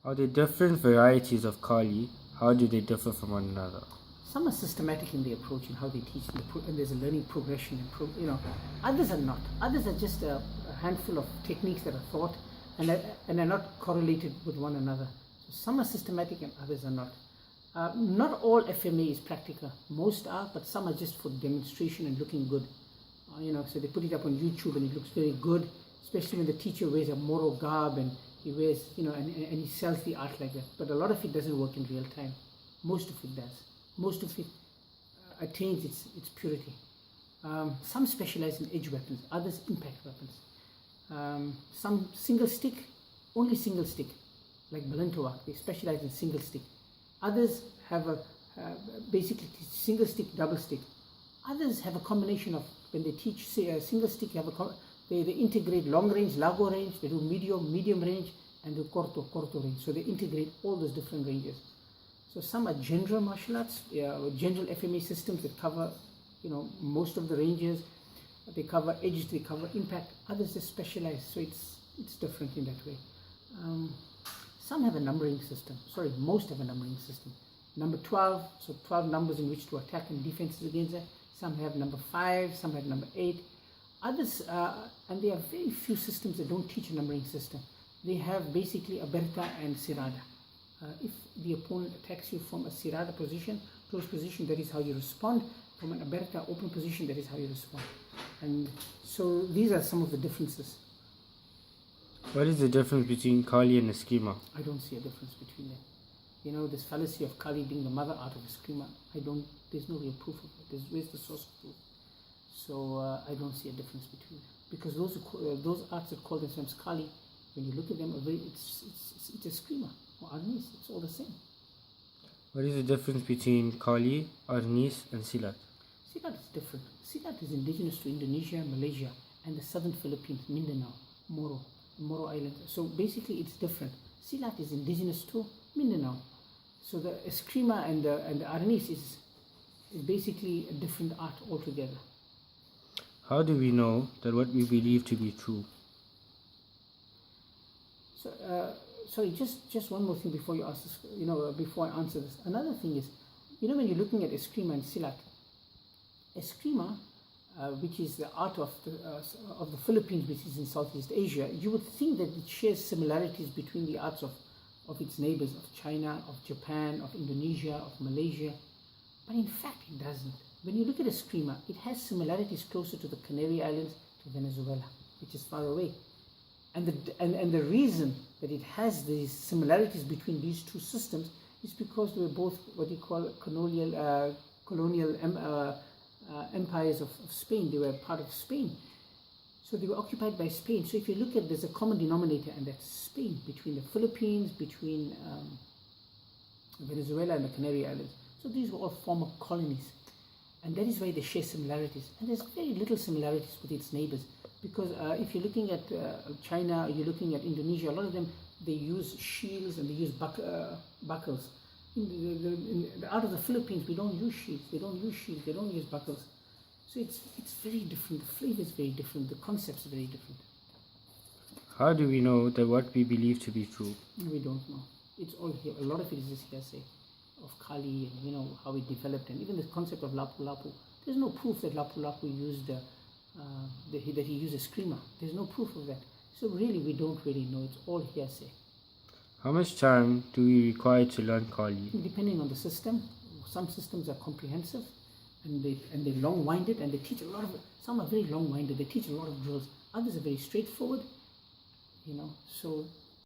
Are there different varieties of Kali? How do they differ from one another? Some are systematic in the approach and how they teach, and there's a learning progression. Others are not. Others are just a handful of techniques that are taught and are not correlated with one another. So some are systematic and others are not. Not all FMA is practical. Most are, but some are just for demonstration and looking good. So they put it up on YouTube and it looks very good, especially when the teacher wears a Moro garb and he wears, and he sells the art like that. But a lot of it doesn't work in real time. Most of it does. Most of it attains its purity. Some specialize in edge weapons, others impact weapons. Some single stick, only single stick, like Balintawak, they specialize in single stick. Others have basically single stick, double stick. Others have a combination of, when they teach single stick, they integrate long range, lago range, they do medium range, and do corto range. So they integrate all those different ranges. So some are general martial arts, general FMA systems that cover, most of the ranges. They cover edge, they cover impact. Others are specialized, so it's different in that way. Some have a numbering system. Most have a numbering system. Number 12, so 12 numbers in which to attack and defenses against it. Some have number 5, some have number 8. Others, and there are very few systems that don't teach a numbering system. They have basically Aberta and Sirada. If the opponent attacks you from a Sirada position, close position, that is how you respond. From an Aberta open position, that is how you respond. And so these are some of the differences. What is the difference between Kali and Eskrima? I don't see a difference between them. This fallacy of Kali being the mother art of Eskrima, there's no real proof of it. Where's the source of proof? So I don't see a difference between them. Because those arts that call themselves Kali, when you look at them, it's Eskrima or Arnis, it's all the same. What is the difference between Kali, Arnis and Silat? Silat is different. Silat is indigenous to Indonesia, Malaysia, and the southern Philippines, Mindanao, Moro Island. So basically it's different. Silat is indigenous to Mindanao. So the Eskrima and the Arnis is basically a different art altogether. How do we know that what we believe to be true? So, sorry, just one more thing before you ask this, before I answer this. Another thing is, when you're looking at Eskrima and Silat, Eskrima, which is the art of the Philippines, which is in Southeast Asia, you would think that it shares similarities between the arts of its neighbors, of China, of Japan, of Indonesia, of Malaysia, but in fact it doesn't. When you look at Eskrima, it has similarities closer to the Canary Islands, to Venezuela, which is far away. And the reason that it has these similarities between these two systems is because they were both what you call colonial empires of Spain. They were part of Spain. So they were occupied by Spain. So if you look at, there's a common denominator, and that's Spain, between the Philippines, between Venezuela and the Canary Islands. So these were all former colonies. And that is why they share similarities. And there's very little similarities with its neighbors. Because if you're looking at China, you're looking at Indonesia, a lot of them, they use shields and they use buckles. In the art of the Philippines, we don't use shields. They don't use shields. They don't use buckles. So it's very different. The flavor is very different. The concepts are very different. How do we know that what we believe to be true? We don't know. It's all here. A lot of it is just hearsay of Kali and how it developed, and even the concept of Lapu Lapu. There's no proof that Lapu Lapu used that he used Eskrima. There's no proof of that. So really, we don't really know. It's all hearsay. How much time do we require to learn Kali? Depending on the system. Some systems are comprehensive and they're long-winded, and they teach a lot of. Some are very long-winded. They teach a lot of drills. Others are very straightforward. So